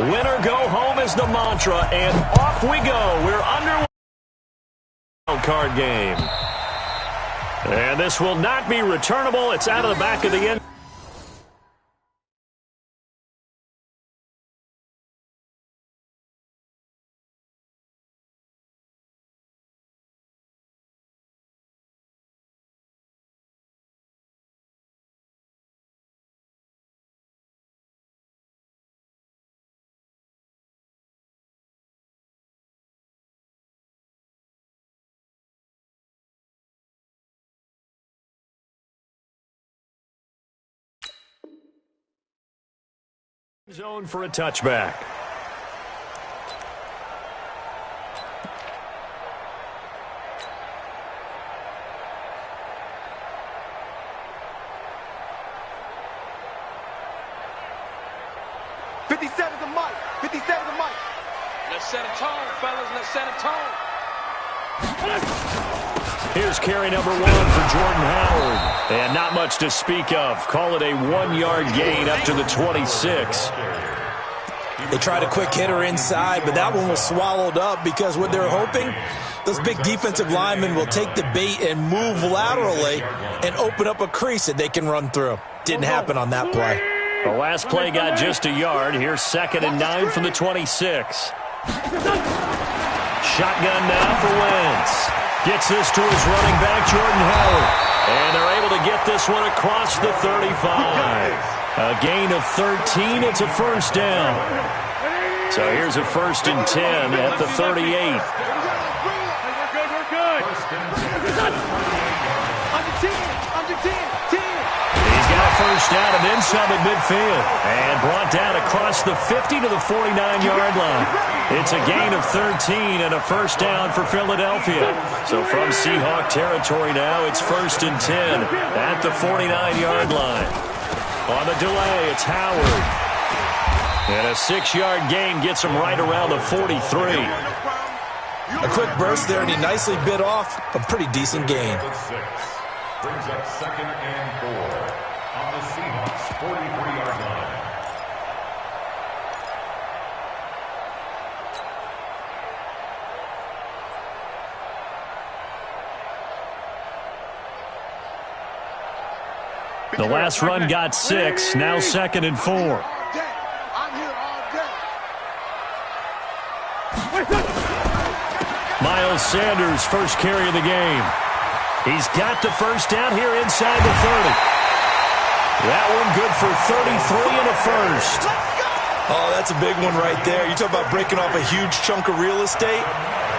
Win or go home is the mantra, and off we go. We're underway. Card game. And this will not be returnable. It's out of the back of the end. Zone for a touchback. Let's set a tone, fellas. Let's set a tone. Here's carry number 1 for Jordan Howard. And not much to speak of. Call it a 1-yard gain up to the 26. They tried a quick hitter inside, but that one was swallowed up because what they're hoping, those big defensive linemen will take the bait and move laterally and open up a crease that they can run through. Didn't happen on that play. The last play got just a yard. Here's 2nd and 9 from the 26. Shotgun now for Wentz. Gets this to his running back, Jordan Howard. And they're able to get this one across the 35. A gain of 13. It's a first down. So here's a 1st and 10 at the 38. We're good. Under 10. He's got a first down and then some at midfield. And brought down across the 50 to the 49-yard line. It's a gain of 13 and a first down for Philadelphia. So from Seahawk territory now, it's 1st and 10 at the 49-yard line. On the delay, it's Howard. And a 6-yard gain gets him right around the 43. A quick burst there, and he nicely bit off a pretty decent gain. Brings up 2nd and 4 on the Seahawks 43-yard line. The last run got 6. Now 2nd and 4. I'm here all day. Miles Sanders, first carry of the game. He's got the first down here inside the 30. That one good for 33 and a first. Oh, that's a big one right there. You talk about breaking off a huge chunk of real estate.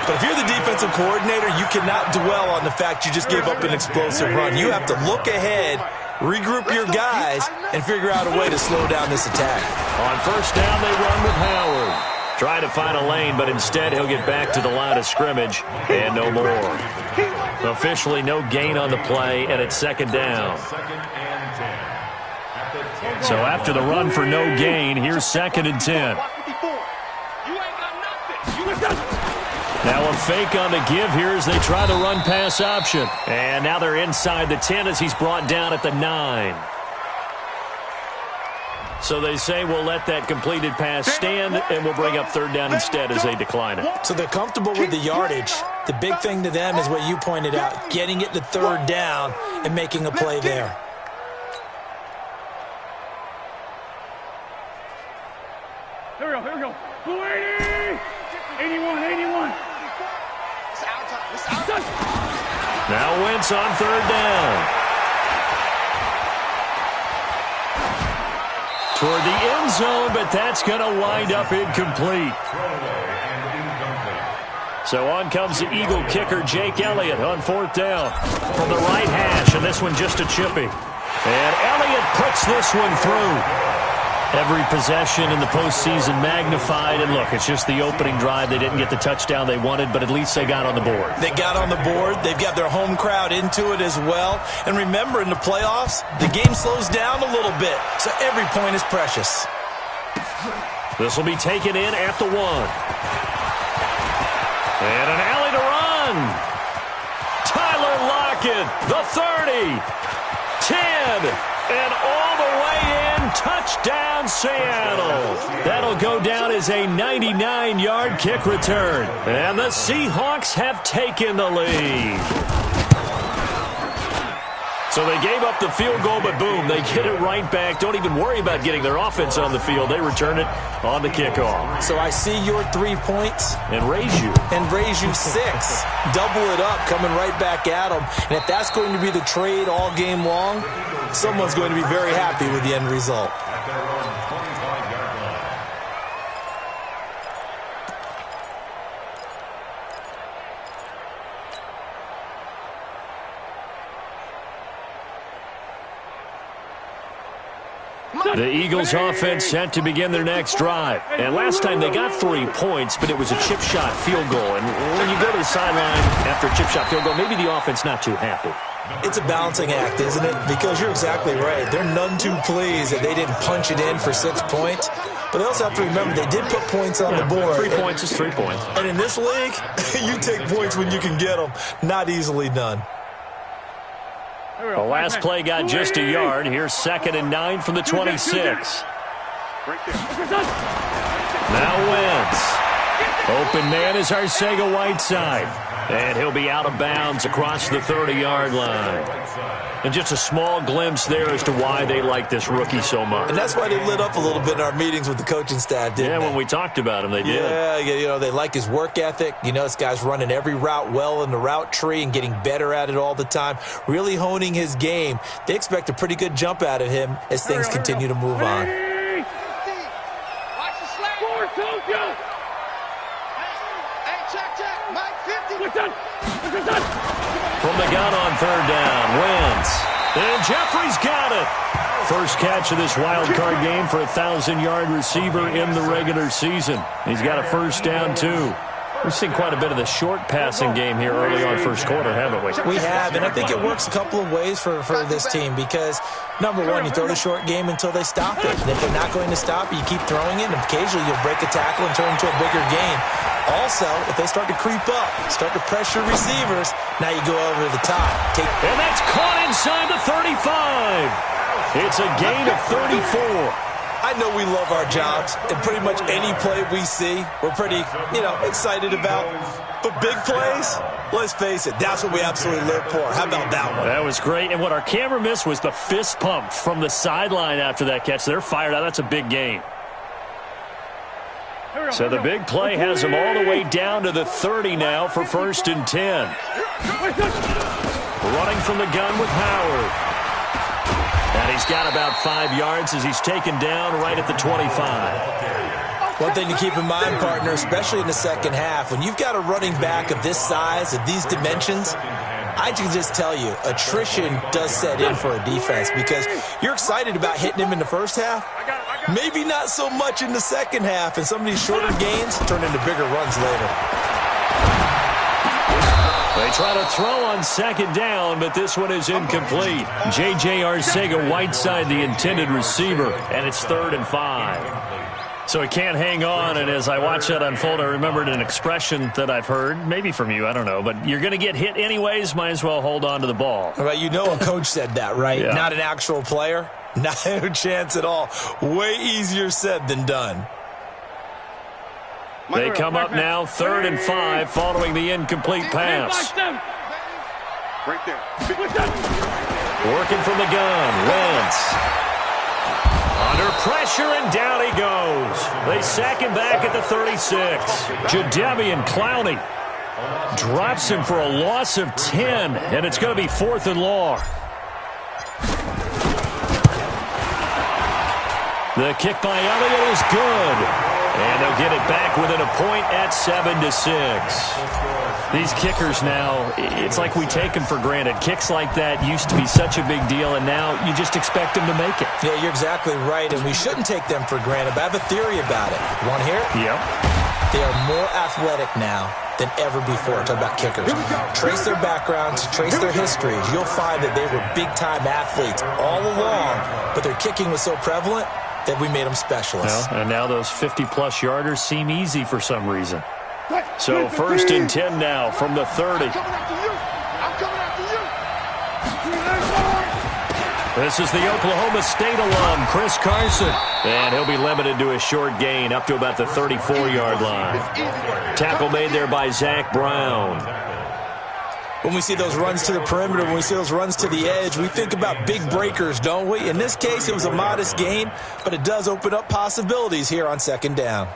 But if you're the defensive coordinator, you cannot dwell on the fact you just gave up an explosive run. You have to look ahead, regroup your guys, and figure out a way to slow down this attack. On first down, they run with Howard. Trying to find a lane, but instead he'll get back to the line of scrimmage, and no more. Officially no gain on the play, and it's 2nd down. So after the run for no gain, here's 2nd and 10. Now a fake on the give here as they try the run pass option. And now they're inside the 10 as he's brought down at the 9. So they say we'll let that completed pass stand, and we'll bring up 3rd down instead as they decline it. So they're comfortable with the yardage. The big thing to them is what you pointed out, getting it to 3rd down and making a play there. Here we go. 280! 81. It's our time. Now Wentz on 3rd down. Toward the end zone, but that's going to wind up incomplete. So on comes the Eagle kicker, Jake Elliott, on 4th down from the right hash, and this one just a chippy. And Elliott puts this one through. Every possession in the postseason magnified, and look, it's just the opening drive. They didn't get the touchdown they wanted, but at least they got on the board. They got on the board. They've got their home crowd into it as well. And remember, in the playoffs, the game slows down a little bit, so every point is precious. This will be taken in at the 1. And an alley to run. Tyler Lockett, the 30, 10, and all the way in touchdown, Seattle. That'll go down as a 99-yard kick return. And the Seahawks have taken the lead. So they gave up the field goal, but boom, they get it right back. Don't even worry about getting their offense on the field. They return it on the kickoff. So I see your 3 points. And raise you. And raise you 6. Double it up, coming right back at them. And if that's going to be the trade all game long, someone's going to be very happy with the end result. The Eagles offense set to begin their next drive. And last time they got 3 points, but it was a chip shot field goal. And when you go to the sideline after a chip shot field goal, maybe the offense not too happy. It's a balancing act, isn't it? Because you're exactly right. They're none too pleased that they didn't punch it in for 6 points. But they also have to remember they did put points on the board. 3 points is 3 points. And in this league, you take points when you can get them. Not easily done. The last play got just a yard. Here's 2nd and 9 from the 26. Now Wentz. Open man is Arcega-Whiteside. And he'll be out of bounds across the 30-yard line. And just a small glimpse there as to why they like this rookie so much. And that's why they lit up a little bit in our meetings with the coaching staff, didn't they? Yeah, when we talked about him, they did. Yeah, you know, they like his work ethic. You know, this guy's running every route well in the route tree and getting better at it all the time, really honing his game. They expect a pretty good jump out of him as things continue to move on. Watch the slack. Hey, check. Mike 50. From the gun on 3rd down, Wentz. And Jeffrey's got it. First catch of this wild card game for a 1,000-yard receiver in the regular season. He's got a first down, too. We've seen quite a bit of the short passing game here early on first quarter, haven't we? We have, and I think it works a couple of ways for this team because, number one, you throw the short game until they stop it. And if they're not going to stop it, you keep throwing it, and occasionally you'll break a tackle and turn it into a bigger game. Also, if they start to creep up, start to pressure receivers, now you go over the top. And that's caught inside the 35. It's a gain of 34. I know we love our jobs, and pretty much any play we see, we're pretty, excited about. But big plays, let's face it, that's what we absolutely live for. How about that one? That was great. And what our camera missed was the fist pump from the sideline after that catch. They're fired out. That's a big gain. So the big play has them all the way down to the 30 now for 1st and 10. Running from the gun with Howard. And he's got about 5 yards as he's taken down right at the 25. One thing to keep in mind, partner, especially in the second half, when you've got a running back of this size, of these dimensions, I can just tell you, attrition does set in for a defense because you're excited about hitting him in the first half. Maybe not so much in the second half, and some of these shorter gains turn into bigger runs later. They try to throw on 2nd down, but this one is incomplete. J.J. Arcega-Whiteside, the intended receiver, and it's 3rd and 5. So he can't hang on, and as I watch that unfold, I remembered an expression that I've heard, maybe from you, I don't know, but you're going to get hit anyways, might as well hold on to the ball. Well, you know a coach said that, right? Yeah. Not an actual player? No chance at all. Way easier said than done. They come up now 3rd and 5 following the incomplete pass. Right there. Working from the gun, Wentz. Under pressure, and down he goes. They sack him back at the 36. Jadeveon Clowney drops him for a loss of 10, and it's going to be 4th and long. The kick by Elliott is good. And they'll get it back within a point at 7-6. These kickers now, it's like we take them for granted. Kicks like that used to be such a big deal, and now you just expect them to make it. Yeah, you're exactly right, and we shouldn't take them for granted, but I have a theory about it. You want to hear it? Yep. They are more athletic now than ever before. Talk about kickers. Trace their backgrounds, trace their histories. You'll find that they were big-time athletes all along, but their kicking was so prevalent that we made them specialists. Well, and now those 50-plus yarders seem easy for some reason. So 1st and 10 now from the 30. I'm coming after you. This is the Oklahoma State alum, Chris Carson. And he'll be limited to a short gain up to about the 34-yard line. Tackle made there by Zach Brown. When we see those runs to the perimeter, when we see those runs to the edge, we think about big breakers, don't we? In this case, it was a modest gain, but it does open up possibilities here on second down.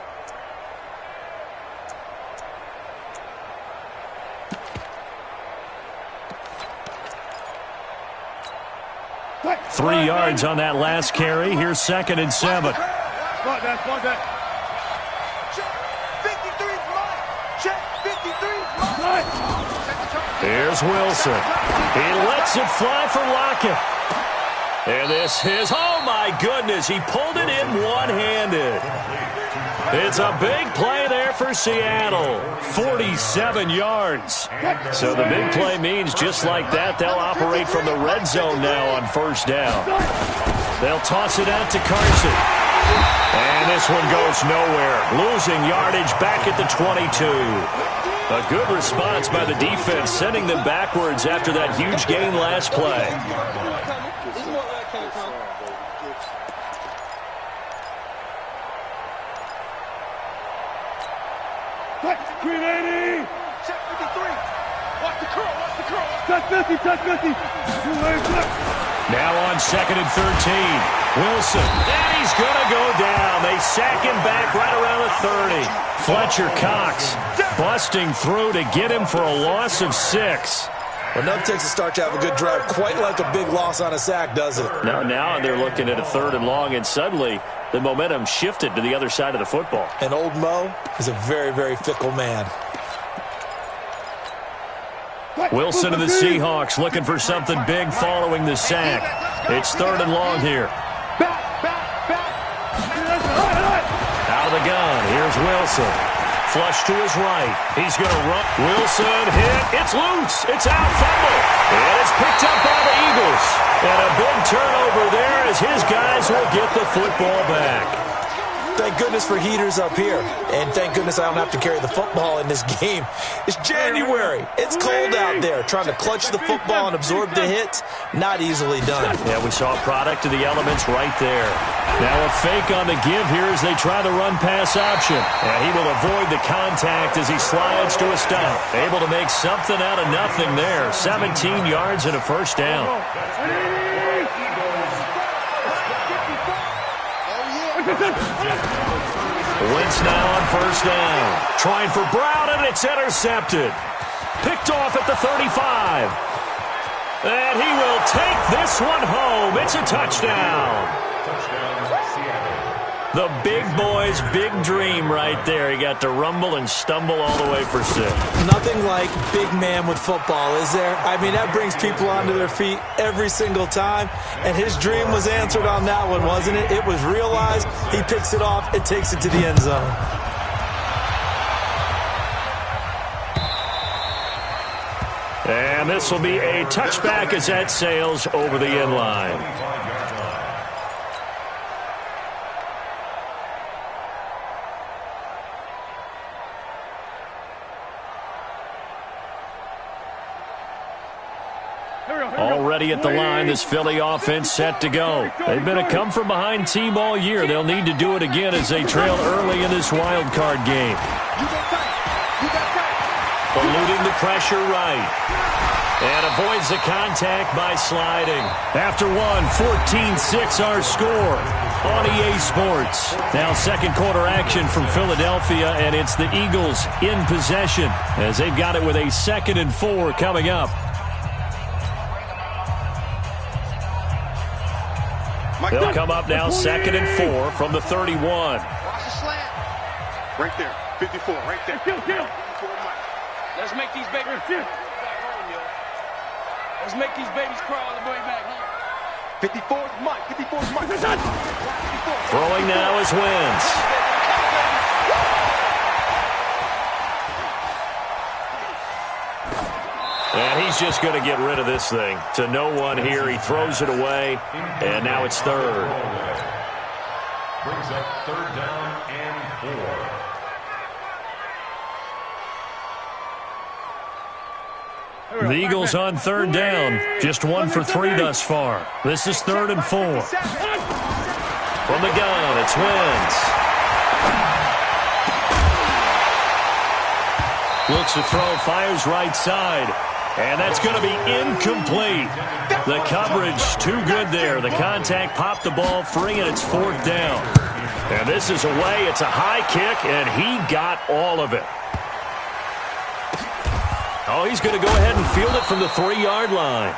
Three yards on that last carry. Here's 2nd and 7. Block that. Check. 53's mine. Check. 53's mine. Here's Wilson. He lets it fly for Lockett. And this is, oh my goodness, he pulled it in one-handed. It's a big play there for Seattle. 47 yards. So the big play means just like that, they'll operate from the red zone now on first down. They'll toss it out to Carson. And this one goes nowhere. Losing yardage back at the 22. A good response by the defense, sending them backwards after that huge gain last play. Green 80. Check 53. Watch the curl. Touch 50. Now on 2nd and 13. Wilson. And he's going to go down. They sack him back right around the 30. Fletcher Cox busting through to get him for a loss of 6. Well, nothing takes a start to have a good drive quite like a big loss on a sack, does it? Now they're looking at a 3rd and long, and suddenly the momentum shifted to the other side of the football. And old Mo is a very, very fickle man. Wilson of the Seahawks looking for something big following the sack. It's 3rd and long here. Out of the gun, here's Wilson. Flush to his right. He's going to run. Wilson hit. It's loose. It's out. Fumble. And it's picked up by the Eagles. And a big turnover there as his guys will get the football back. Thank goodness for heaters up here. And thank goodness I don't have to carry the football in this game. It's January. It's cold out there. Trying to clutch the football and absorb the hits, not easily done. Yeah, we saw a product of the elements right there. Now a fake on the give here as they try the run-pass option. And he will avoid the contact as he slides to a stop. Able to make something out of nothing there. 17 yards and a first down. Wentz now on first down. Trying for Brown, and it's intercepted. Picked off at the 35. And he will take this one home. It's a touchdown. The big boy's big dream right there. He got to rumble and stumble all the way for 6. Nothing like big man with football, is there? I mean, that brings people onto their feet every single time. And his dream was answered on that one, wasn't it? It was realized. He picks it off and takes it to the end zone. And this will be a touchback as that sails over the end line. Already at the line, this Philly offense set to go. They've been a come-from-behind team all year. They'll need to do it again as they trail early in this wild card game. Eluding the pressure right. And avoids the contact by sliding. After one, 14-6 our score on EA Sports. Now second quarter action from Philadelphia, and it's the Eagles in possession as they've got it with a 2nd and 4 coming up. They'll come up now 2nd and 4 from the 31. Watch the slant. Right there. 54. Right there. Let's make these babies back home, yo. Let's make these babies cry all the way back home. 54's Mike. 54's Mike. Throwing now is Wentz. And he's just going to get rid of this thing. To no one here. He throws it away. And now it's 3rd. Brings up 3rd down and 4. The Eagles on third down. Just 1 for 3 thus far. This is 3rd and 4. From the gun, it's Wentz. Looks to throw, fires right side. And that's going to be incomplete. The coverage too good there. The contact popped the ball free, and it's 4th down. And this is away. It's a high kick, and he got all of it. Oh, he's going to go ahead and field it from the 3-yard line.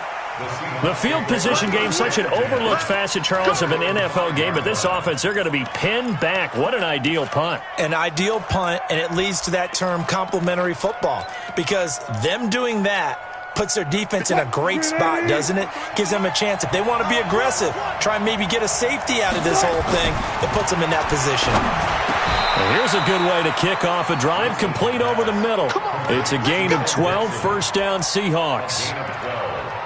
The field position game, such an overlooked facet, Charles, of an NFL game, but this offense, they're going to be pinned back. What an ideal punt. An ideal punt, and it leads to that term complementary football, because them doing that puts their defense in a great spot, doesn't it? Gives them a chance. If they want to be aggressive, try and maybe get a safety out of this whole thing, it puts them in that position. Well, here's a good way to kick off a drive, complete over the middle. It's a gain of 12, 1st down Seahawks.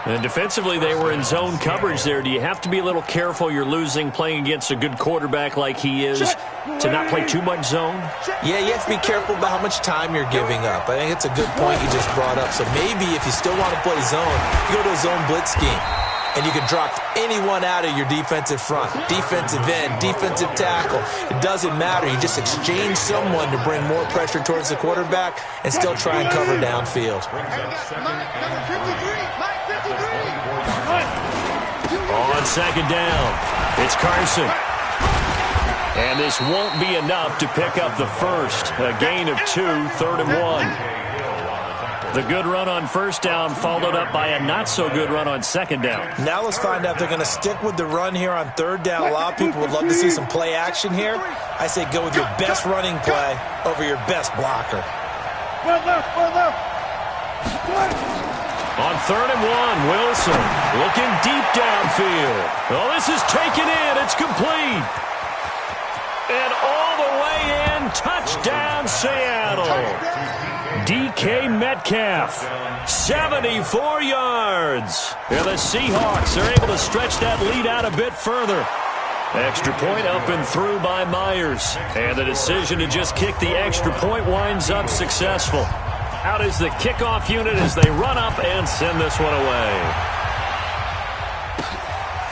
And defensively, they were in zone coverage there. Do you have to be a little careful you're losing playing against a good quarterback like he is to not play too much zone? Yeah, you have to be careful about how much time you're giving up. I think it's a good point you just brought up. So maybe if you still want to play zone, you go to a zone blitz scheme. And you can drop anyone out of your defensive front, defensive end, defensive tackle. It doesn't matter. You just exchange someone to bring more pressure towards the quarterback and still try and cover downfield. On 2nd down, it's Carson. And this won't be enough to pick up the first. A gain of 2, 3rd and 1. The good run on 1st down followed up by a not-so-good run on 2nd down. Now let's find out if they're going to stick with the run here on 3rd down. A lot of people would love to see some play action here. I say go with your best running play over your best blocker. One left. On 3rd and 1, Wilson looking deep downfield. Oh, this is taken in. It's complete. And all the way in, touchdown Seattle. DK Metcalf, 74 yards. And the Seahawks are able to stretch that lead out a bit further. Extra point up and through by Myers. And the decision to just kick the extra point winds up successful. Out is the kickoff unit as they run up and send this one away.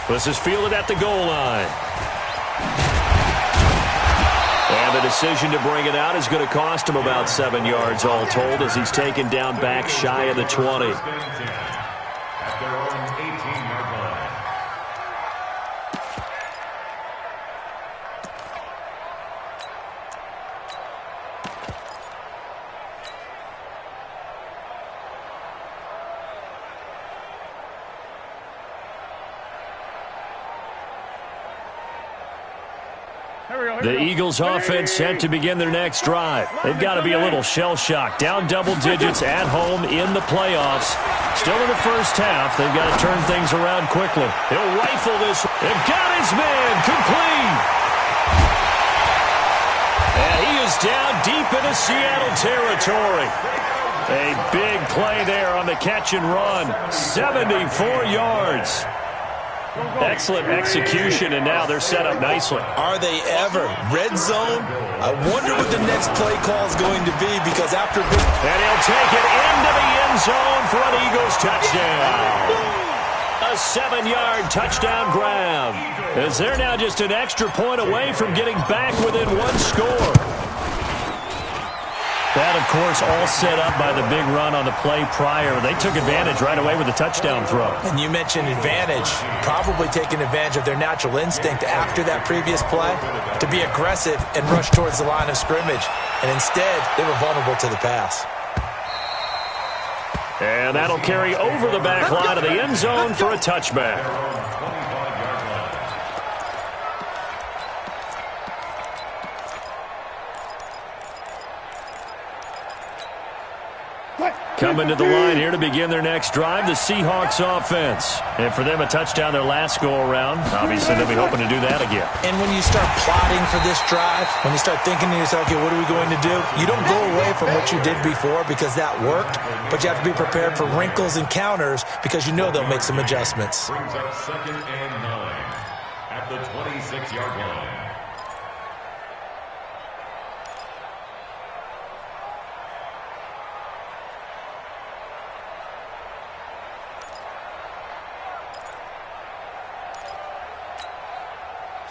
This is fielded at the goal line. And the decision to bring it out is going to cost him about 7 yards all told as he's taken down back shy of the 20. At their own 18-yard line. The Eagles offense set to begin their next drive. They've got to be a little shell-shocked. Down double digits at home in the playoffs. Still in the first half. They've got to turn things around quickly. He'll rifle this. They've got his man complete. And he is down deep into Seattle territory. A big play there on the catch and run. 74 yards. Excellent execution, and now they're set up nicely. Are they ever? Red zone? I wonder what the next play call is going to be, because after... And he'll take it into the end zone for an Eagles touchdown. A 7-yard touchdown grab. As they're now just an extra point away from getting back within 1 score. That, of course, all set up by the big run on the play prior. They took advantage right away with the touchdown throw. And you mentioned advantage, probably taking advantage of their natural instinct after that previous play to be aggressive and rush towards the line of scrimmage. And instead, they were vulnerable to the pass. And that'll carry over the back line of the end zone for a touchback. Coming to the line here to begin their next drive, the Seahawks offense. And for them, a touchdown their last go-around. Obviously, they'll be hoping to do that again. And when you start plotting for this drive, when you start thinking to yourself, okay, what are we going to do? You don't go away from what you did before because that worked, but you have to be prepared for wrinkles and counters because you know they'll make some adjustments. Brings up 2nd and 9 at the 26-yard line.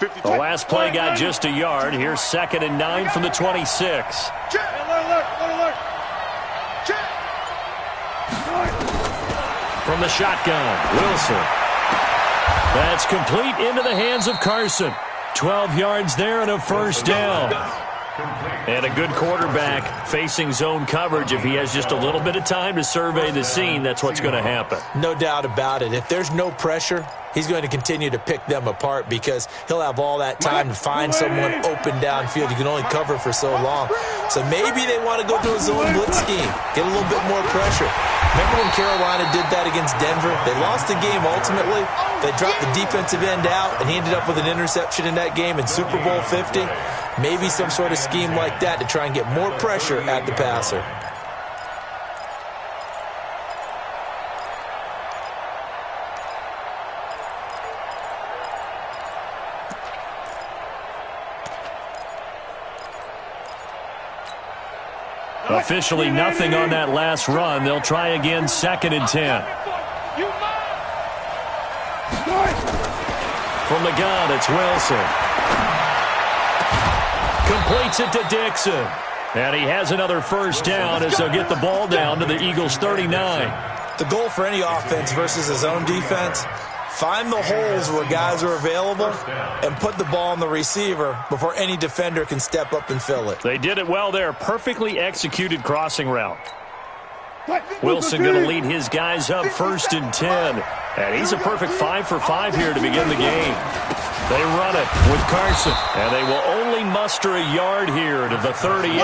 The last play got just a yard. Here's 2nd and 9 from the 26. From the shotgun, Wilson. That's complete into the hands of Carson. 12 yards there and a first down. And a good quarterback facing zone coverage. If he has just a little bit of time to survey the scene, that's what's going to happen. No doubt about it. If there's no pressure, he's going to continue to pick them apart because he'll have all that time to find someone open downfield. You can only cover for so long. So maybe they want to go to a zone blitz scheme, get a little bit more pressure. Remember when Carolina did that against Denver? They lost the game ultimately. They dropped the defensive end out, and he ended up with an interception in that game in Super Bowl 50. Maybe some sort of scheme like that to try and get more pressure at the passer. Officially nothing on that last run. They'll try again, 2nd and 10. From the gun, it's Wilson. Completes it to Dixon. And he has another first down as they'll get the ball down to the Eagles' 39. The goal for any offense versus his own defense, find the holes where guys are available and put the ball on the receiver before any defender can step up and fill it. They did it well there. Perfectly executed crossing route. Wilson going to lead his guys up 1st and 10. And he's a perfect 5 for 5 here to begin the game. They run it with Carson. And they will only muster a yard here to the 38.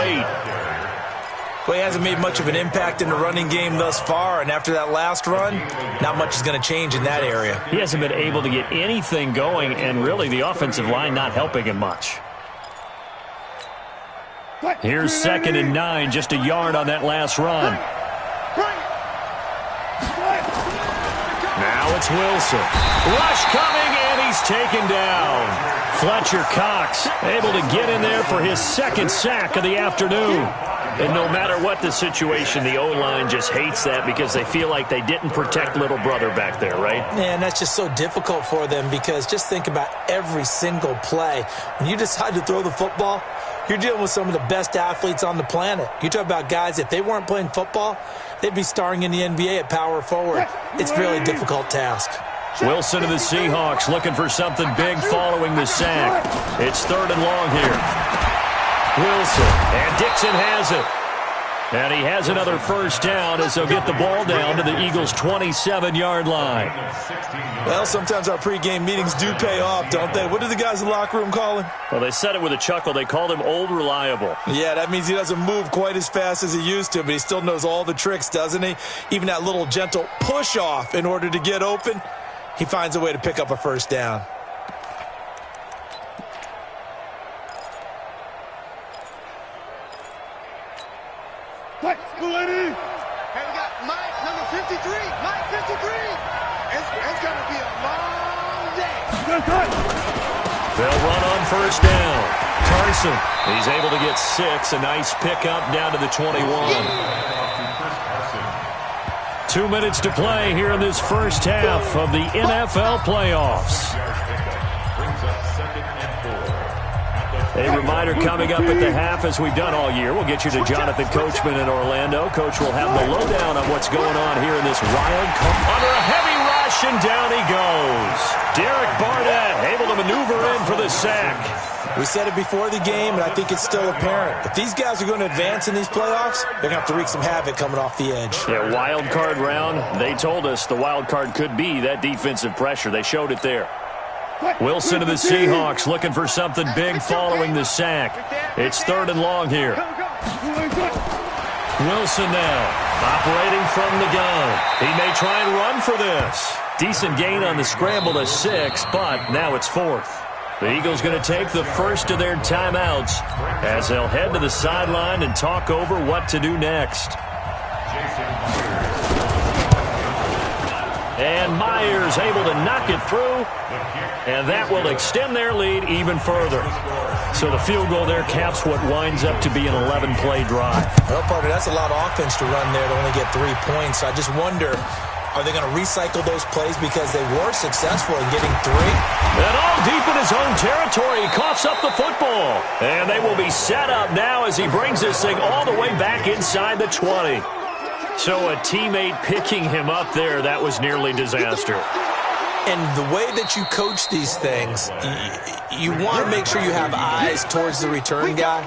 Well, he hasn't made much of an impact in the running game thus far, and after that last run, not much is going to change in that area. He hasn't been able to get anything going, and really the offensive line not helping him much. Here's 2nd and 9, just a yard on that last run. Now it's Wilson. Rush coming, and he's taken down. Fletcher Cox able to get in there for his 2nd sack of the afternoon. And no matter what the situation, the O-line just hates that because they feel like they didn't protect little brother back there, right? Man, that's just so difficult for them because just think about every single play. When you decide to throw the football, you're dealing with some of the best athletes on the planet. You talk about guys, if they weren't playing football, they'd be starring in the NBA at power forward. It's a really difficult task. Wilson of the Seahawks looking for something big following the sack. It's 3rd and long here. Wilson, and Dixon has it. And he has another first down as they'll get the ball down to the Eagles' 27-yard line. Well, sometimes our pregame meetings do pay off, don't they? What do the guys in the locker room call him? Well, they said it with a chuckle. They called him Old Reliable. Yeah, that means he doesn't move quite as fast as he used to, but he still knows all the tricks, doesn't he? Even that little gentle push-off in order to get open, he finds a way to pick up a first down. Hey, we got Mike, number 53. Mike, 53. It's going to be a long day. They'll run on first down. Carson, he's able to get 6. A nice pickup down to the 21. 2 minutes to play here in this first half of the NFL playoffs. A reminder coming up at the half, as we've done all year. We'll get you to Jonathan Coachman in Orlando. Coach will have the lowdown on what's going on here in this wild card. Under a heavy rush, and down he goes. Derek Barnett able to maneuver in for the sack. We said it before the game, and I think it's still apparent. If these guys are going to advance in these playoffs, they're going to have to wreak some havoc coming off the edge. Yeah, wild card round. They told us the wild card could be that defensive pressure. They showed it there. Wilson of the Seahawks looking for something big following the sack. It's 3rd and long here. Wilson now operating from the gun. He may try and run for this. Decent gain on the scramble to 6, but now it's 4th. The Eagles going to take the first of their timeouts as they'll head to the sideline and talk over what to do next. And Myers able to knock it through, and that will extend their lead even further. So the field goal there caps what winds up to be an 11-play drive. Well, partner, that's a lot of offense to run there to only get 3 points. I just wonder Are they going to recycle those plays because they were successful in getting 3? And all deep in his own territory, he coughs up the football. And they will be set up now as he brings this thing all the way back inside the 20. So a teammate picking him up there, that was nearly disaster. And the way that you coach these things, you want to make sure you have eyes towards the return guy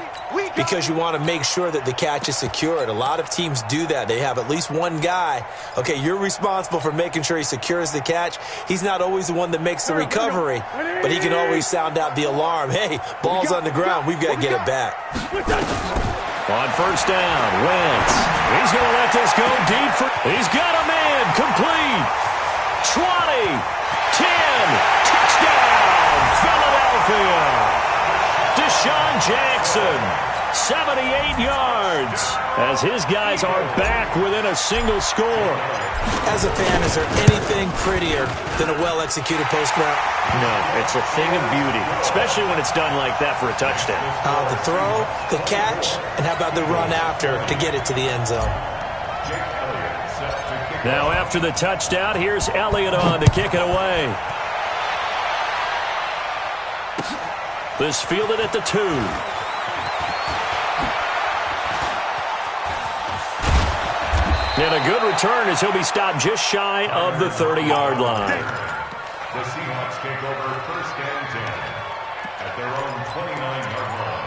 because you want to make sure that the catch is secured. A lot of teams do that. They have at least one guy. Okay, you're responsible for making sure he secures the catch. He's not always the one that makes the recovery, but he can always sound out the alarm. Hey, ball's on the ground. We've got to get it back. On first down, Wentz. He's going to let this go deep. He's got a man complete. 20. 10, touchdown, Philadelphia. Deshaun Jackson, 78 yards, as his guys are back within a single score. As a fan, is there anything prettier than a well-executed post route? No, it's a thing of beauty, especially when it's done like that for a touchdown. The throw, the catch, and how about the run after to get it to the end zone? Now after the touchdown, here's Elliott on to kick it away. This fielded at the 2. And a good return as he'll be stopped just shy of the 30-yard line. The Seahawks take over first and 10 at their own 29-yard line.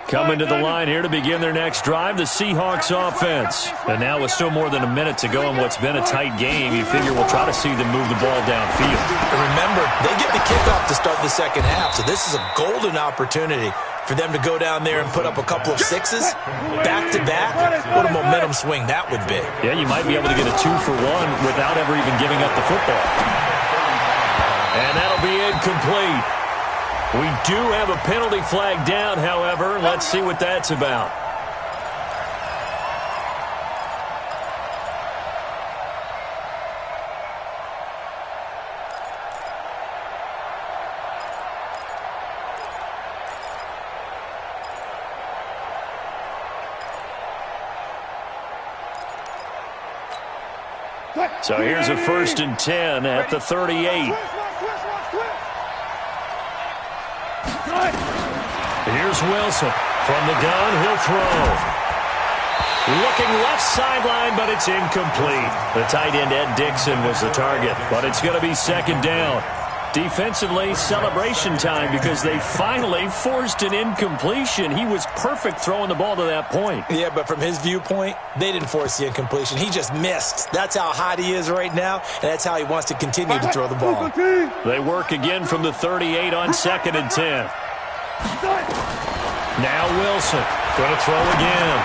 Coming to the line here to begin their next drive, the Seahawks offense. And now with still more than a minute to go in what's been a tight game, you figure we'll try to see them move the ball downfield. And remember, they get the kickoff to start the second half, so this is a golden opportunity for them to go down there and put up a couple of 6s back-to-back. What a momentum swing that would be. Yeah, you might be able to get a 2-for-1 without ever even giving up the football. And that'll be incomplete. We do have a penalty flag down, however. Let's see what that's about. So here's a 1st and 10 at the 38. Here's Wilson. From the gun, he'll throw. Looking left sideline, but it's incomplete. The tight end, Ed Dixon, was the target, but it's going to be second down. Defensively, celebration time because they finally forced an incompletion. He was perfect throwing the ball to that point. Yeah, but from his viewpoint, they didn't force the incompletion. He just missed. That's how hot he is right now, and that's how he wants to continue to throw the ball. They work again from the 38 on 2nd and 10. Now Wilson going to throw again.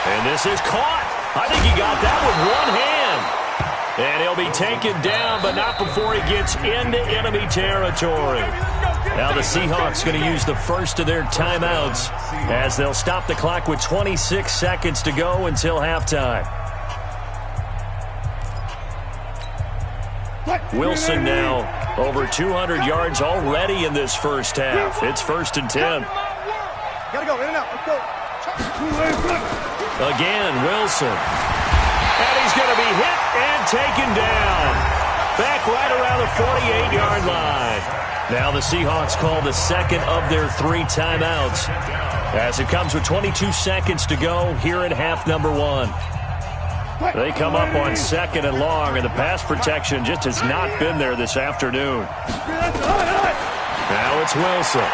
And this is caught. I think he got that with one hand. And he'll be taken down, but not before he gets into enemy territory. Now the Seahawks going to use the first of their timeouts as they'll stop the clock with 26 seconds to go until halftime. Wilson now over 200 yards already in this first half. It's 1st and 10. Gotta go, in and out. Let's go. Again, Wilson. And he's going to be hit and taken down. Back right around the 48-yard line. Now the Seahawks call the second of their 3 timeouts as it comes with 22 seconds to go here in half number 1. They come up on 2nd and long, and the pass protection just has not been there this afternoon. Now it's Wilson.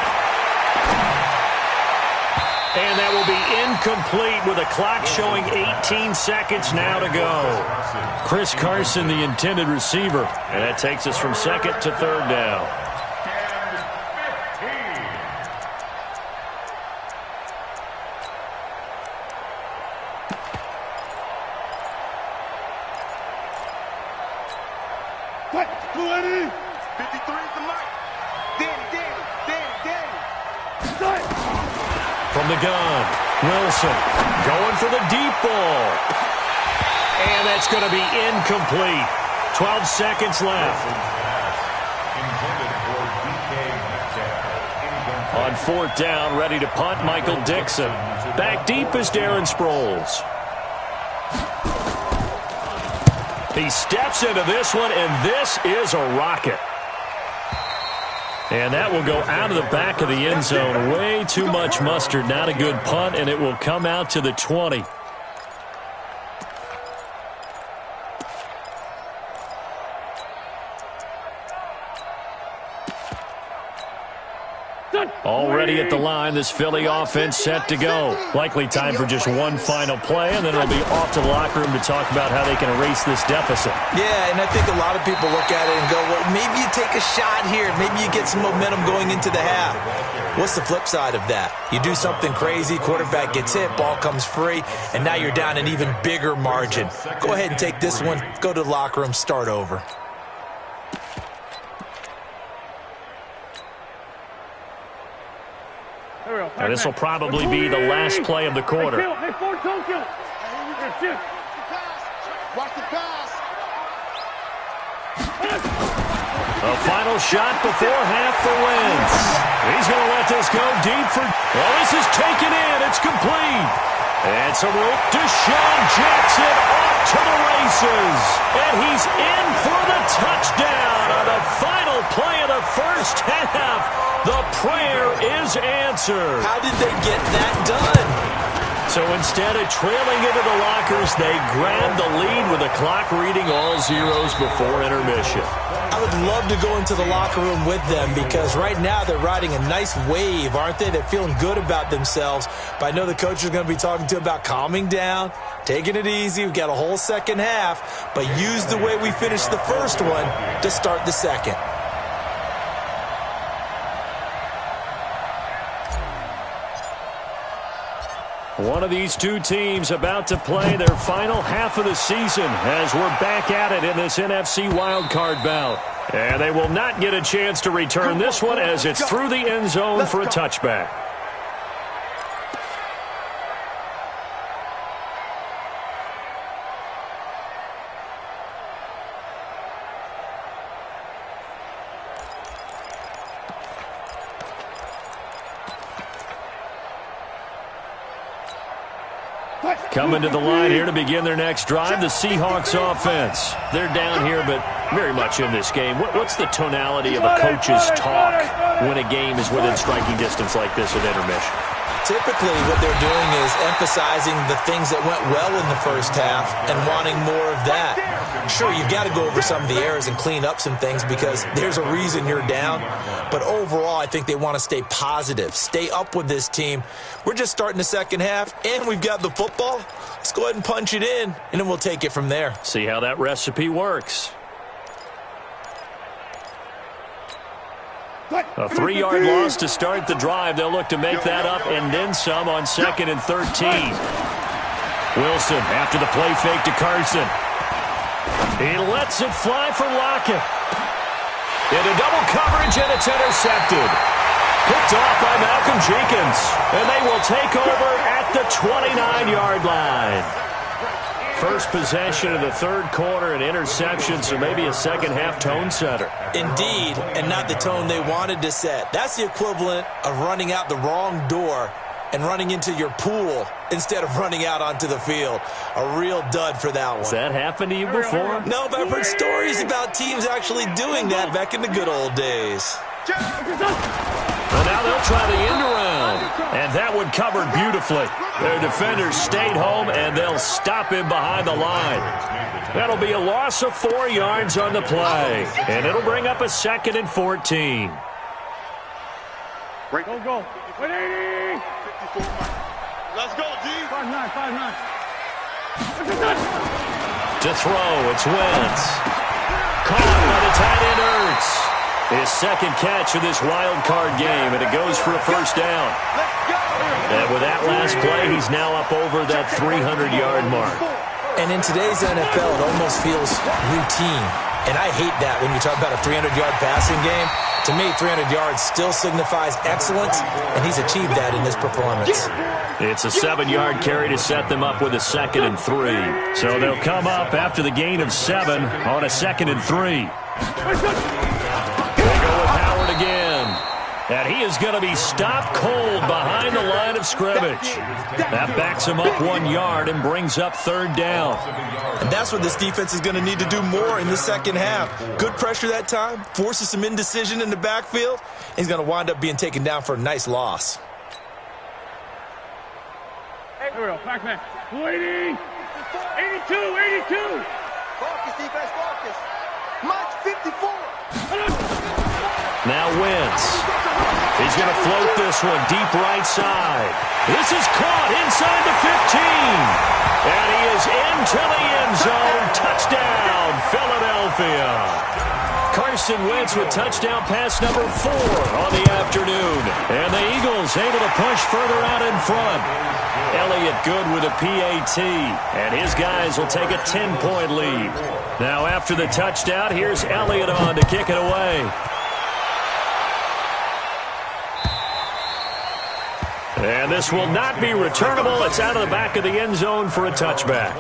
And that will be incomplete with a clock showing 18 seconds now to go. Chris Carson, the intended receiver. And that takes us from 2nd to 3rd down. From the gun, Wilson going for the deep ball. And that's going to be incomplete. 12 seconds left. On fourth down, ready to punt, Michael Dixon. Back deep is Darren Sproles. He steps into this one, and this is a rocket. And that will go out of the back of the end zone. Way too much mustard. Not a good punt, and it will come out to the 20. Already at the line, this Philly offense set to go. Likely time for just one final play, and then it'll be off to the locker room to talk about how they can erase this deficit. Yeah, and I think a lot of people look at it and go, well, maybe you take a shot here. Maybe you get some momentum going into the half. What's the flip side of that? You do something crazy, quarterback gets hit, ball comes free, and now you're down an even bigger margin. Go ahead and take this one, go to the locker room, start over. And this will probably be the last play of the quarter. A final shot before half for Wentz. He's going to let this go deep for... Well, this is taken in. It's complete. And some rope. Deshaun Jackson off to the races. And he's in for the touchdown on the final play of the first half. The prayer is answered. How did they get that done? So instead of trailing into the lockers, they grabbed the lead with the clock reading all zeros before intermission. I would love to go into the locker room with them because right now they're riding a nice wave, aren't they? They're feeling good about themselves. But I know the coach is going to be talking to them about calming down, taking it easy. We've got a whole second half, but use the way we finished the first one to start the second. One of these two teams about to play their final half of the season as we're back at it in this NFC wildcard bout. And they will not get a chance to return this one as it's through the end zone for a touchback. Coming to the line here to begin their next drive, the Seahawks offense. They're down here, but very much in this game. What's the tonality of a coach's talk when a game is within striking distance like this at intermission? Typically, what they're doing is emphasizing the things that went well in the first half and wanting more of that. Sure, you've got to go over some of the errors and clean up some things because there's a reason you're down. But overall, I think they want to stay positive, stay up with this team. We're just starting the second half, and we've got the football. Let's go ahead and punch it in, and then we'll take it from there. See how that recipe works. A 3-yard loss to start the drive. They'll look to make that up and then some on 2nd and 13. Wilson after the play fake to Carson. He lets it fly for Lockett. Into double coverage, and it's intercepted. Picked off by Malcolm Jenkins. And they will take over at the 29-yard line. First possession of the third quarter, an interception, so maybe a second-half tone setter. Indeed, and not the tone they wanted to set. That's the equivalent of running out the wrong door and running into your pool instead of running out onto the field. A real dud for that one. Has that happened to you before? No, but I've heard stories about teams actually doing that back in the good old days. And now they'll try the end around. And that one covered beautifully. Their defenders stayed home, and they'll stop him behind the line. That'll be a loss of 4 yards on the play. And it'll bring up a 2nd and 14. Go. 180. Let's go, D. 5-9. To throw, it's Wentz. Caught by the tight end Ertz. His second catch of this wild card game, and it goes for a first down. And with that last play, he's now up over that 300-yard mark. And in today's NFL, it almost feels routine. And I hate that when you talk about a 300-yard passing game. To me, 300 yards still signifies excellence, and he's achieved that in this performance. It's a 7-yard carry to set them up with a 2nd and 3. So they'll come up after the gain of 7 on a 2nd and 3. They go with Howard again. And he is going to be stopped cold behind the line of scrimmage. That backs him up 1 yard and brings up 3rd down. And that's what this defense is going to need to do more in the second half. Good pressure that time, forces some indecision in the backfield. He's going to wind up being taken down for a nice loss. Here we go, back man. 80! 82, 82! Focus, defense, focus. March 54. Now Wentz. He's going to float this one deep right side. This is caught inside the 15. And he is into the end zone. Touchdown, Philadelphia. Carson Wentz with touchdown pass number 4 on the afternoon. And the Eagles able to push further out in front. Elliott good with a PAT. And his guys will take a 10-point lead. Now after the touchdown, here's Elliott on to kick it away. And this will not be returnable. It's out of the back of the end zone for a touchback.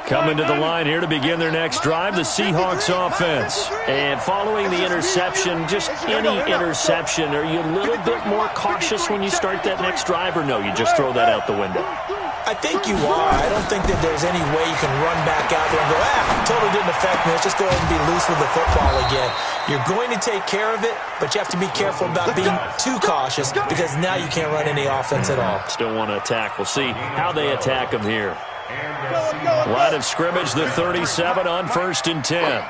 Coming to the line here to begin their next drive, the Seahawks offense. And following the interception, just any interception, are you a little bit more cautious when you start that next drive, or no, you just throw that out the window? I think you are. I don't think that there's any way you can run back out there and go, totally didn't affect me. Let's just go ahead and be loose with the football again. You're going to take care of it, but you have to be careful about being too cautious because now you can't run any offense at all. Still want to attack. We'll see how they attack them here. Line of scrimmage, the 37 on 1st and 10.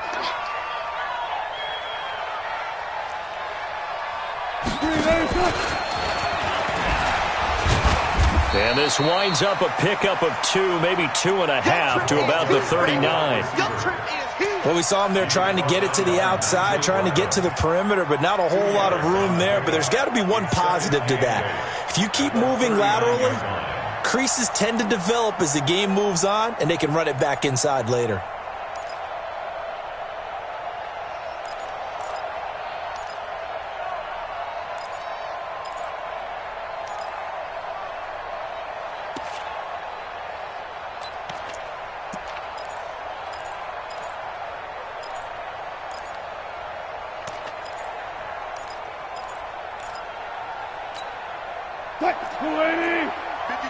And this winds up a pickup of 2, maybe 2.5 to about the 39. Well, we saw him there trying to get it to the outside, trying to get to the perimeter, but not a whole lot of room there. But there's got to be one positive to that. If you keep moving laterally, creases tend to develop as the game moves on, and they can run it back inside later.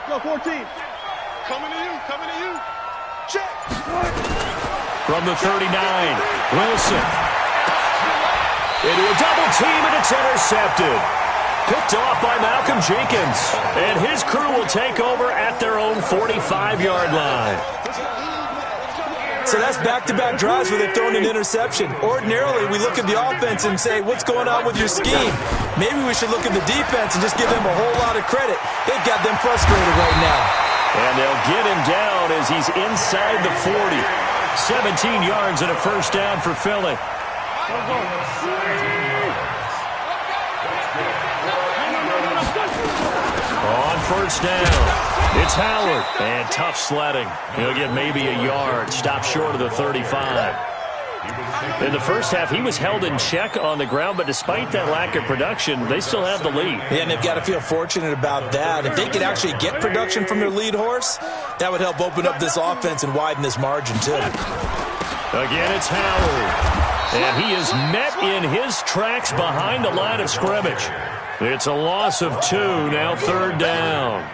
Go 14. Coming to you, coming to you. Check. From the 39, Wilson. Into a double team, and it's intercepted. Picked off by Malcolm Jenkins. And his crew will take over at their own 45-yard line. So that's back-to-back drives where they've thrown an interception. Ordinarily, we look at the offense and say, what's going on with your scheme? Maybe we should look at the defense and just give them a whole lot of credit. They've got them frustrated right now. And they'll get him down as he's inside the 40. 17 yards and a 1st down for Philly. On 1st down. It's Howard, and tough sledding. He'll get maybe a yard, stop short of the 35. In the first half, he was held in check on the ground, but despite that lack of production, they still have the lead. Yeah, and they've got to feel fortunate about that. If they could actually get production from their lead horse, that would help open up this offense and widen this margin, too. Again, it's Howard, and he is met in his tracks behind the line of scrimmage. It's a loss of 2, now 3rd down.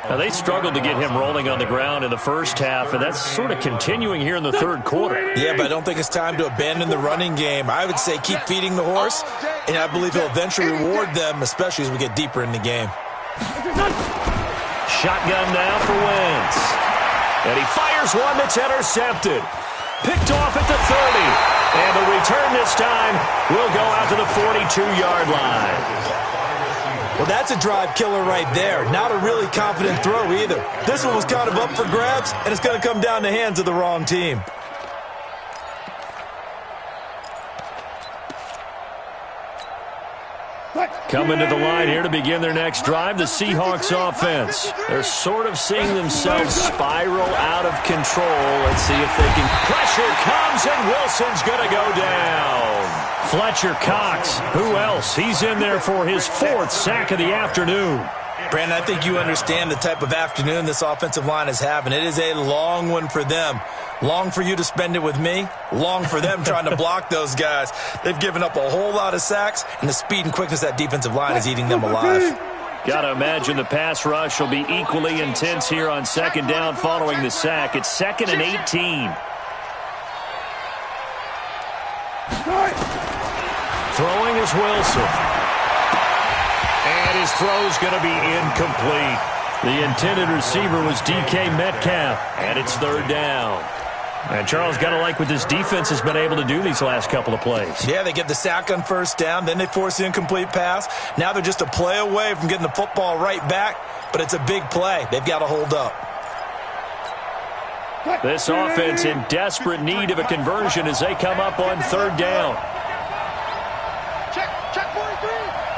Now, they struggled to get him rolling on the ground in the first half, and that's sort of continuing here in the 3rd quarter. Yeah, but I don't think it's time to abandon the running game. I would say keep feeding the horse, and I believe he'll eventually reward them, especially as we get deeper in the game. Shotgun now for Wentz. And he fires one that's intercepted. Picked off at the 30. And the return this time will go out to the 42-yard line. Well, that's a drive killer right there. Not a really confident throw either. This one was kind of up for grabs, and it's going to come down the hands of the wrong team. Coming to the line here to begin their next drive, the Seahawks offense. They're sort of seeing themselves spiral out of control. Let's see if they can. Pressure comes, and Wilson's going to go down. Fletcher Cox, who else? He's in there for his 4th sack of the afternoon. Brandon, I think you understand the type of afternoon this offensive line is having. It is a long one for them. Long for you to spend it with me. Long for them trying to block those guys. They've given up a whole lot of sacks, and the speed and quickness of that defensive line is eating them alive. Got to imagine the pass rush will be equally intense here on 2nd down following the sack. It's 2nd and 18. Throwing is Wilson. And his throw's going to be incomplete. The intended receiver was DK Metcalf, and it's 3rd down. And Charles, got to like what this defense has been able to do these last couple of plays. Yeah, they get the sack on 1st down, then they force the incomplete pass. Now they're just a play away from getting the football right back, but it's a big play. They've got to hold up. This offense in desperate need of a conversion as they come up on 3rd down. Check 43.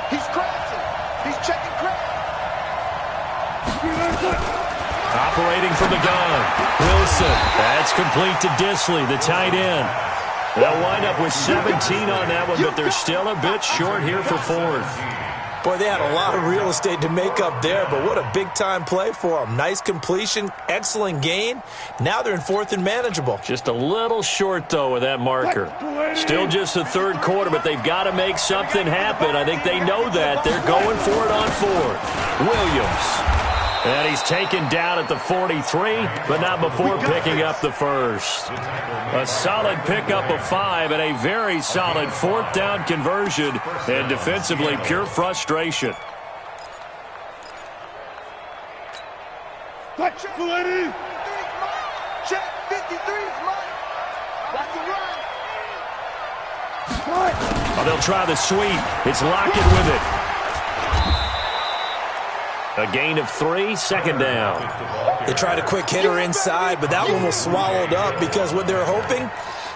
He's crossing. He's checking crack. Operating from the gun. Wilson. That's complete to Disley, the tight end. They'll wind up with 17 on that one, but they're still a bit short here for 4th. Boy, they had a lot of real estate to make up there, but what a big-time play for them. Nice completion, excellent gain. Now they're in 4th and manageable. Just a little short, though, with that marker. Still just the 3rd quarter, but they've got to make something happen. I think they know that. They're going for it on 4th. Williams. And he's taken down at the 43, but not before picking up the 1st. A solid pickup of 5 and a very solid 4th down conversion, and defensively pure frustration. Check 53 is mine. That's the run. Oh, they'll try the sweep. It's Lockett with it. A gain of 3, 2nd down. They tried a quick hitter inside, but that one was swallowed up because what they're hoping,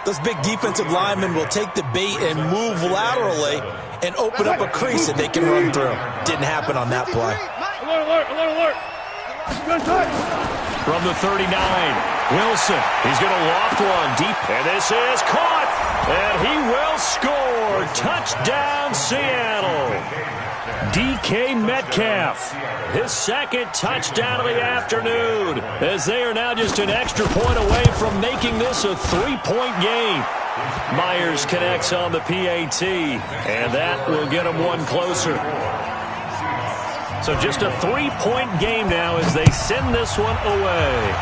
those big defensive linemen will take the bait and move laterally and open up a crease that they can run through. Didn't happen on that play. Alert. From the 39, Wilson. He's going to loft one deep, and this is caught, and he will score. Touchdown, Seattle. DK Metcalf, his 2nd touchdown of the afternoon, as they are now just an extra point away from making this a 3-point game. Myers connects on the PAT, and that will get them one closer. So just a 3-point game now as they send this one away.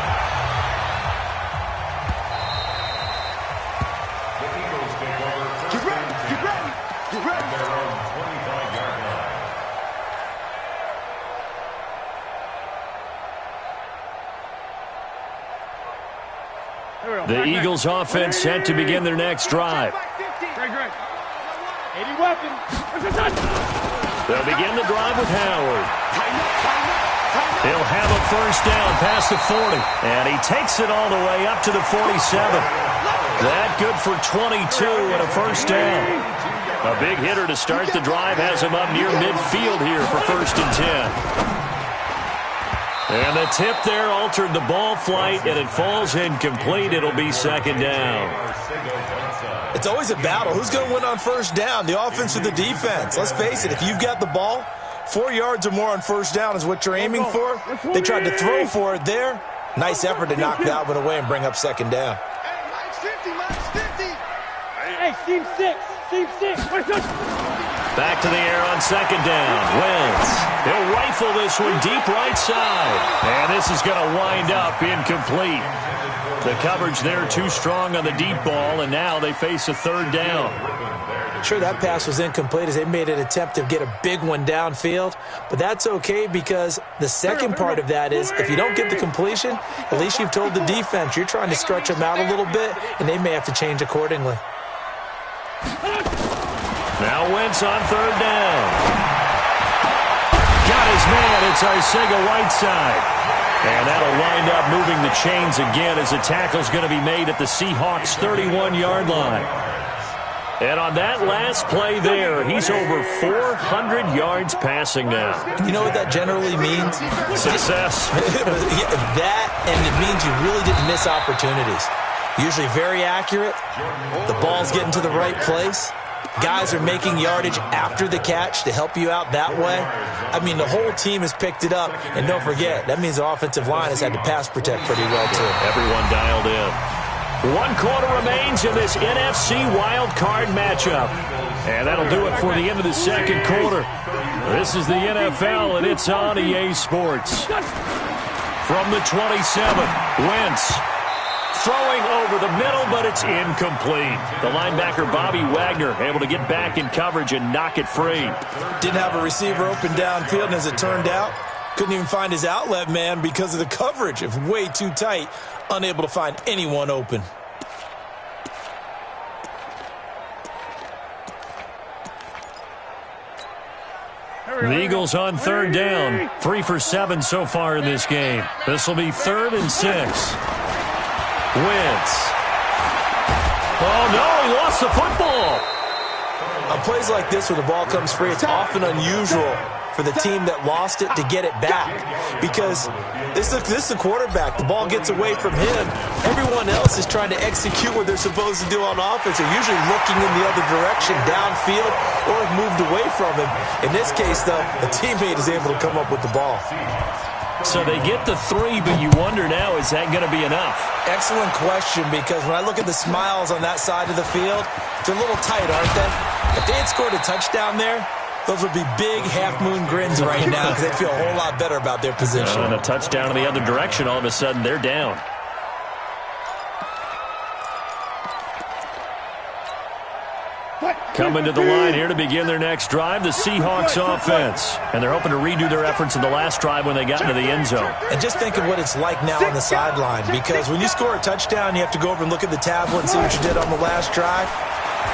Get ready. The Eagles offense set to begin their next drive. Great. 80 weapons. They'll begin the drive with Howard. He'll have a 1st down past the 40, and he takes it all the way up to the 47. That good for 22 and a 1st down. A big hitter to start the drive has him up near midfield here for 1st and 10. And the tip there altered the ball flight, and it falls incomplete. It'll be 2nd down. It's always a battle. Who's going to win on 1st down, the offense or the defense? Let's face it, if you've got the ball, 4 yards or more on 1st down is what you're aiming for. They tried to throw for it there. Nice effort to knock that one away and bring up 2nd down. Minus 50. Hey, Team 6. Back to the air on 2nd down. Wentz. He'll rifle this one deep right side. And this is going to wind up incomplete. The coverage there too strong on the deep ball, and now they face a 3rd down. Sure, that pass was incomplete as they made an attempt to get a big one downfield, but that's okay because the second part of that is if you don't get the completion, at least you've told the defense you're trying to stretch them out a little bit, and they may have to change accordingly. Now Wentz on 3rd down. Got his man. It's Arcega-Whiteside. And that'll wind up moving the chains again as the tackle's going to be made at the Seahawks' 31-yard line. And on that last play there, he's over 400 yards passing now. You know what that generally means? Success. That, and it means you really didn't miss opportunities. Usually very accurate. The ball's getting to the right place. Guys are making yardage after the catch to help you out that way. I mean, the whole team has picked it up. And don't forget, that means the offensive line has had to pass protect pretty well, too. Everyone dialed in. 1 quarter remains in this NFC wild card matchup. And that'll do it for the end of the second quarter. This is the NFL, and it's on EA Sports. From the 27, Wentz. Throwing over the middle, but it's incomplete. The linebacker, Bobby Wagner, able to get back in coverage and knock it free. Didn't have a receiver open downfield, and as it turned out, couldn't even find his outlet man because of the coverage. It's way too tight, unable to find anyone open. The Eagles on third down. 3 for 7 so far in this game. This will be 3rd and 6. Wentz. Oh, no, he lost the football. On plays like this where the ball comes free, it's often unusual for the team that lost it to get it back. Because this is the quarterback. The ball gets away from him. Everyone else is trying to execute what they're supposed to do on offense. They're usually looking in the other direction, downfield, or have moved away from him. In this case, though, the teammate is able to come up with the ball. So they get the 3, but you wonder now, is that going to be enough? Excellent question, because when I look at the smiles on that side of the field, they're a little tight, aren't they? If they had scored a touchdown there, those would be big half-moon grins right now because they feel a whole lot better about their position. And a touchdown in the other direction, all of a sudden they're down. Coming to the line here to begin their next drive, the Seahawks offense. And they're hoping to redo their efforts in the last drive when they got into the end zone. And just think of what it's like now on the sideline, because when you score a touchdown, you have to go over and look at the tablet and see what you did on the last drive.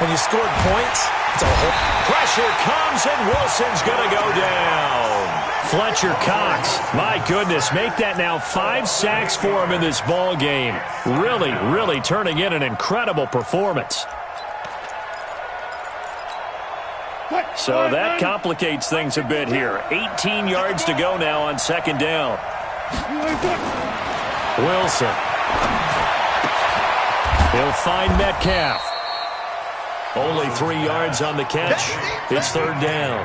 When you scored points, it's a whole... Pressure comes, and Wilson's going to go down. Fletcher Cox, my goodness, make that now 5 sacks for him in this ball game. Really, really turning in an incredible performance. So that complicates things a bit here. 18 yards to go now on second down. Wilson. He'll find Metcalf. Only 3 yards on the catch. It's third down.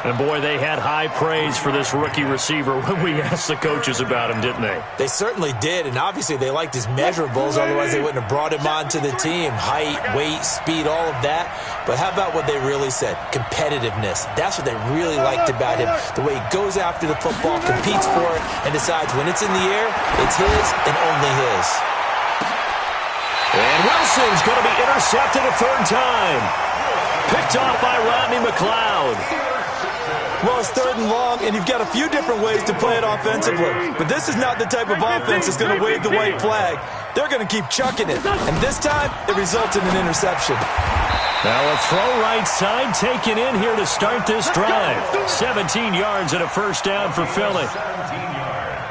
And, boy, they had high praise for this rookie receiver when we asked the coaches about him, didn't they? They certainly did, and obviously they liked his measurables. Otherwise, they wouldn't have brought him onto the team. Height, weight, speed, all of that. But how about what they really said? Competitiveness. That's what they really liked about him. The way he goes after the football, competes for it, and decides when it's in the air, it's his and only his. And Wilson's going to be intercepted a third time. Picked off by Rodney McLeod. Well, it's 3rd and long, and you've got a few different ways to play it offensively. But this is not the type of offense that's going to wave the white flag. They're going to keep chucking it. And this time, it results in an interception. Now a throw right side taken in here to start this drive. 17 yards and a first down for Philly.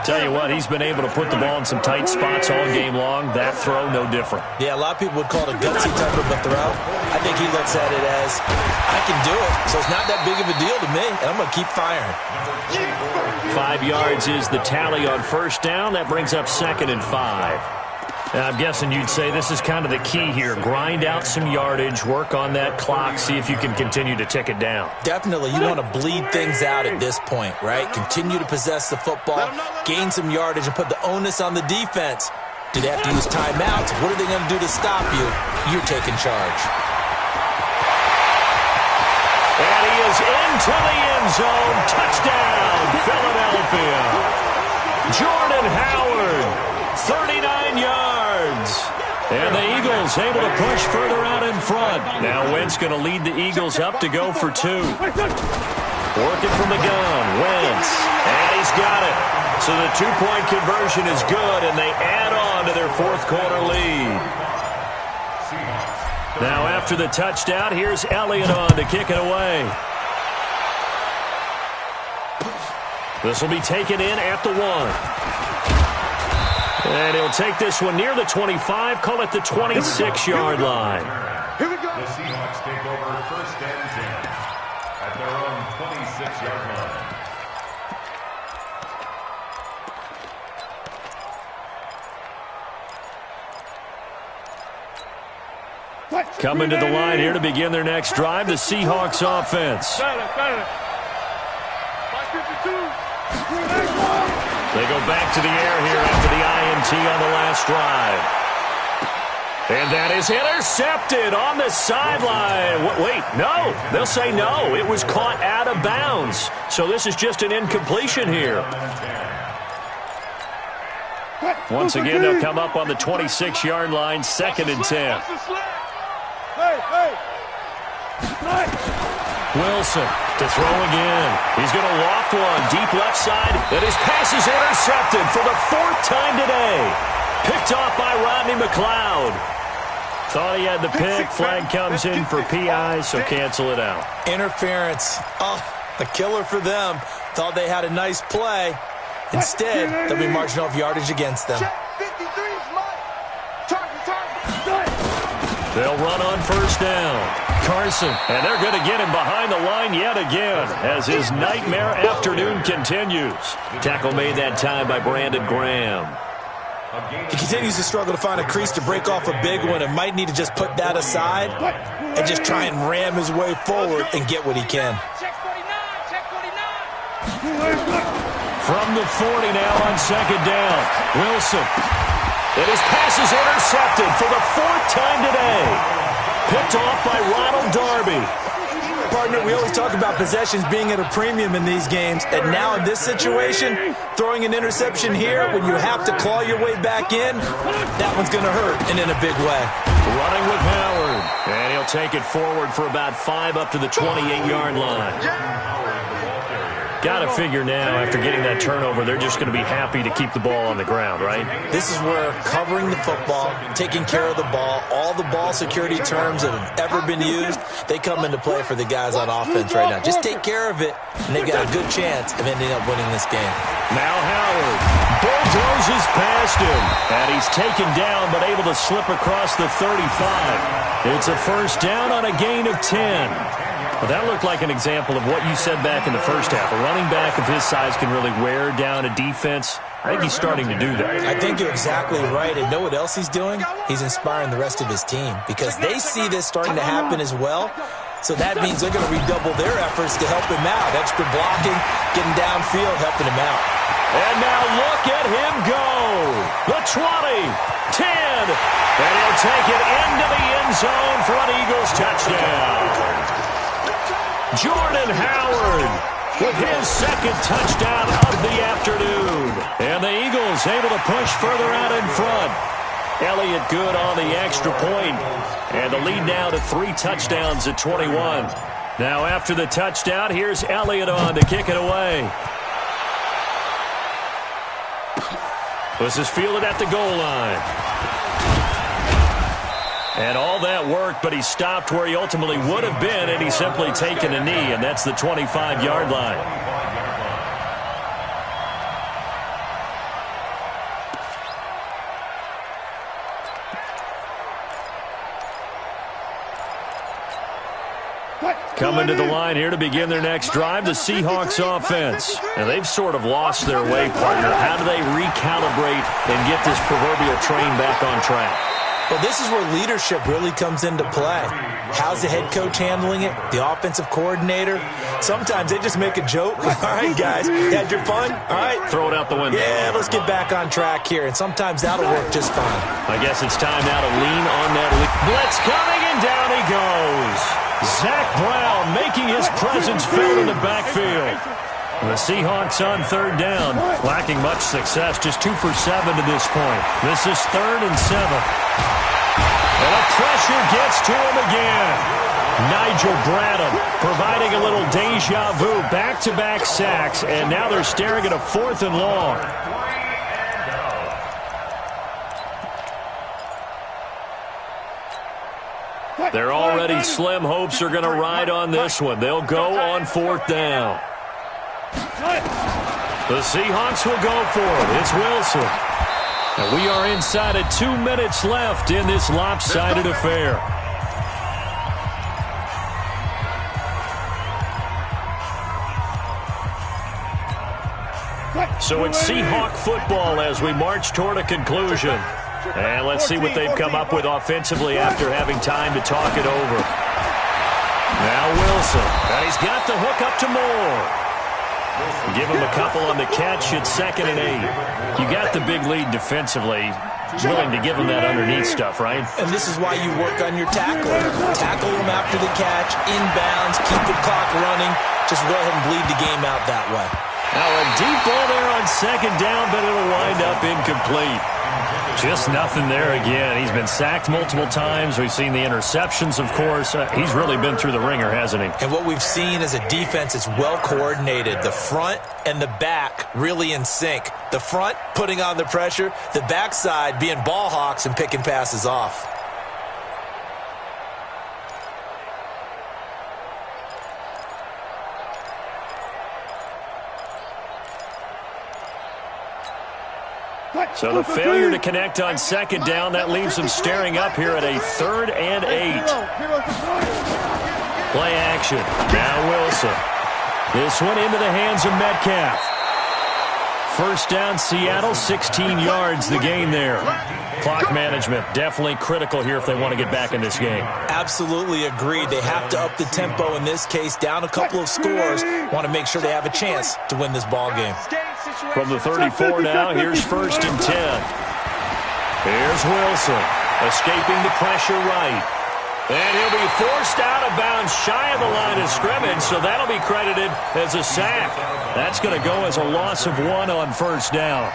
Tell you what, he's been able to put the ball in some tight spots all game long. That throw, no different. Yeah, a lot of people would call it a gutsy type of a throw. I think he looks at it as, I can do it, so it's not that big of a deal to me, and I'm going to keep firing. 5 yards is the tally on first down. That brings up 2nd and 5. Now, I'm guessing you'd say this is kind of the key here. Grind out some yardage, work on that clock, see if you can continue to tick it down. Definitely. You want to bleed things out at this point, right? Continue to possess the football, gain some yardage, and put the onus on the defense. Do they have to use timeouts? What are they going to do to stop you? You're taking charge. And he is into the end zone. Touchdown, Philadelphia. Jordan Howard, 39 yards. And the Eagles able to push further out in front. Now Wentz going to lead the Eagles up to go for 2. Working from the gun, Wentz. And he's got it. So the 2-point conversion is good, and they add on to their 4th quarter lead. Now after the touchdown, here's Elliott on to kick it away. This will be taken in at the 1. And he'll take this one near the 25, call it the 26-yard line. Here we go. The Seahawks take over first and 10 at their own 26-yard line. Coming to the line here to begin their next drive, the Seahawks offense. They go back to the air here after the INT on the last drive. And that is intercepted on the sideline. Wait, no. They'll say no. It was caught out of bounds. So this is just an incompletion here. Once again, they'll come up on the 26-yard line, 2nd and 10. Wilson to throw again. He's going to loft one deep left side, and his pass is intercepted for the 4th time today. Picked off by Rodney McLeod. Thought he had the pick. Flag comes in for PI, so cancel it out. Interference. Oh, a killer for them. Thought they had a nice play. Instead, they'll be marching off yardage against them. They'll run on first down. Carson, and they're going to get him behind the line yet again as his nightmare afternoon continues. Tackle made that time by Brandon Graham. He continues to struggle to find a crease to break off a big one and might need to just put that aside and just try and ram his way forward and get what he can. From the 40 now on 2nd down. Wilson. And his pass is intercepted for the 4th time today. Picked off by Ronald Darby. Partner, we always talk about possessions being at a premium in these games, and now in this situation, throwing an interception here when you have to claw your way back in, that one's going to hurt, and in a big way. Running with Howard, and he'll take it forward for about 5 up to the 28-yard line. Got to figure now, after getting that turnover, they're just going to be happy to keep the ball on the ground, right? This is where covering the football, taking care of the ball, all the ball security terms that have ever been used, they come into play for the guys on offense right now. Just take care of it, and they've got a good chance of ending up winning this game. Now Howard bulldozes past him, and he's taken down but able to slip across the 35. It's a first down on a gain of 10. Well, that looked like an example of what you said back in the first half. A running back of his size can really wear down a defense. I think he's starting to do that. I think you're exactly right. And know what else he's doing? He's inspiring the rest of his team because they see this starting to happen as well. So that means they're going to redouble their efforts to help him out. Extra blocking, getting downfield, helping him out. And now look at him go. The 20, 10, and he'll take it into the end zone for an Eagles touchdown. Jordan Howard with his 2nd touchdown of the afternoon. And the Eagles able to push further out in front. Elliott good on the extra point. And the lead now to 3 touchdowns at 21. Now after the touchdown, here's Elliott on to kick it away. This is fielded at the goal line. And all that worked, but he stopped where he ultimately would have been, and he's simply taken a knee, and that's the 25-yard line. Coming to the line here to begin their next drive, the Seahawks offense. And they've sort of lost their way, partner. How do they recalibrate and get this proverbial train back on track? Well, this is where leadership really comes into play. How's the head coach handling it? The offensive coordinator? Sometimes they just make a joke. All right, guys, had your fun? All right. Throw it out the window. Yeah, let's get back on track here. And sometimes that'll work just fine. I guess it's time now to lean on that blitz coming, and down he goes. Zach Brown making his presence felt in the backfield. The Seahawks on 3rd down, lacking much success, just 2 for 7 to this point. This is 3rd and 7. And the pressure gets to him again. Nigel Bradham providing a little deja vu, back-to-back sacks, and now they're staring at a 4th and long. Their already slim hopes are going to ride on this one. They'll go on 4th down. The Seahawks will go for it. It's Wilson. And we are inside of 2 minutes left in this lopsided affair. So it's Seahawk football as we march toward a conclusion. And let's see what they've come up with offensively after having time to talk it over. Now Wilson. And he's got the hook up to Moore. Give him a couple on the catch. It's 2nd and 8. You got the big lead defensively. Willing to give him that underneath stuff, right? And this is why you work on your tackling. Tackle him after the catch, inbounds, keep the clock running. Just go ahead and bleed the game out that way. Now a deep ball there on 2nd down, but it'll wind up incomplete. Just nothing there again. He's been sacked multiple times. We've seen the interceptions, of course. He's really been through the ringer, hasn't he? And what we've seen is a defense that's well coordinated. The front and the back really in sync. The front putting on the pressure. The backside being ball hawks and picking passes off. So the failure to connect on 2nd down, that leaves them staring up here at a 3rd and 8. Play action. Now Wilson. This one into the hands of Metcalf. 1st down, Seattle, 16 yards the gain there. Clock management, definitely critical here if they want to get back in this game. Absolutely agreed. They have to up the tempo in this case, down a couple of scores. Want to make sure they have a chance to win this ball game. From the 34 now, here's 1st and 10. Here's Wilson, escaping the pressure right. And he'll be forced out of bounds shy of the line of scrimmage, so that'll be credited as a sack. That's going to go as a loss of 1 on 1st down.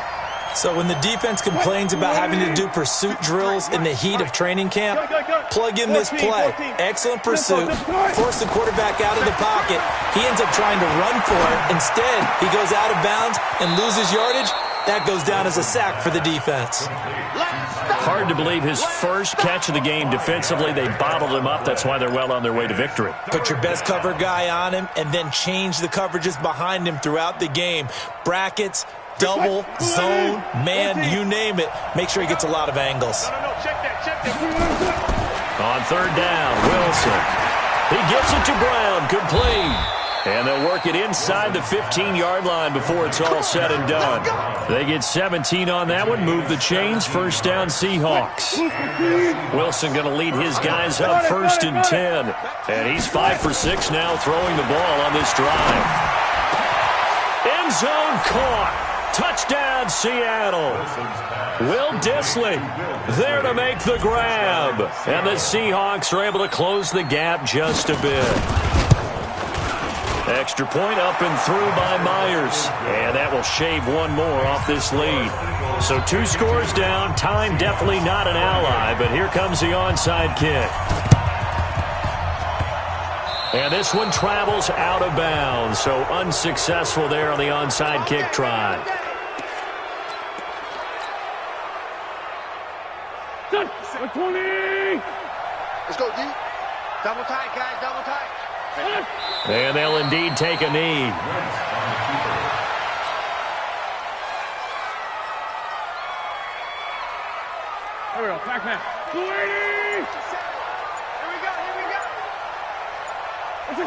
So when the defense complains about having to do pursuit drills in the heat of training camp, plug in this play. Excellent pursuit. Force the quarterback out of the pocket. He ends up trying to run for it. Instead, he goes out of bounds and loses yardage. That goes down as a sack for the defense. Hard to believe his first catch of the game defensively. They bottled him up. That's why they're well on their way to victory. Put your best cover guy on him and then change the coverages behind him throughout the game. Brackets, double, zone, man, you name it. Make sure he gets a lot of angles. On 3rd down, Wilson. He gets it to Brown, complete. And they'll work it inside the 15-yard line before it's all said and done. They get 17 on that one, move the chains, 1st down Seahawks. Wilson going to lead his guys up 1st and 10. And he's 5 for 6 now throwing the ball on this drive. End zone caught. Touchdown, Seattle. Will Dissly there to make the grab. And the Seahawks are able to close the gap just a bit. Extra point up and through by Myers. And that will shave 1 more off this lead. So 2 scores down. Time definitely not an ally, but here comes the onside kick. And this one travels out of bounds, so unsuccessful there on the onside kick try. Let's go, D. Double tight, guys, double tight. And they'll indeed take a knee. Here we go, back man. 280! Here we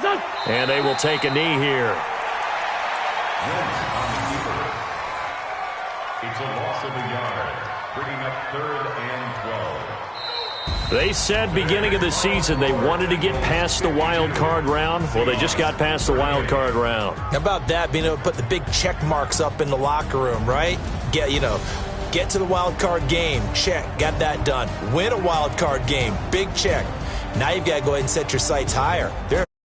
go. And they will take a knee here. It's a loss of a yard, bringing up 3rd and 12. They said beginning of the season they wanted to get past the wild card round. Well, they just got past the wild card round. How about that, being able to put the big check marks up in the locker room, right? Get to the wild card game, check, got that done. Win a wild card game, big check. Now you've got to go ahead and set your sights higher.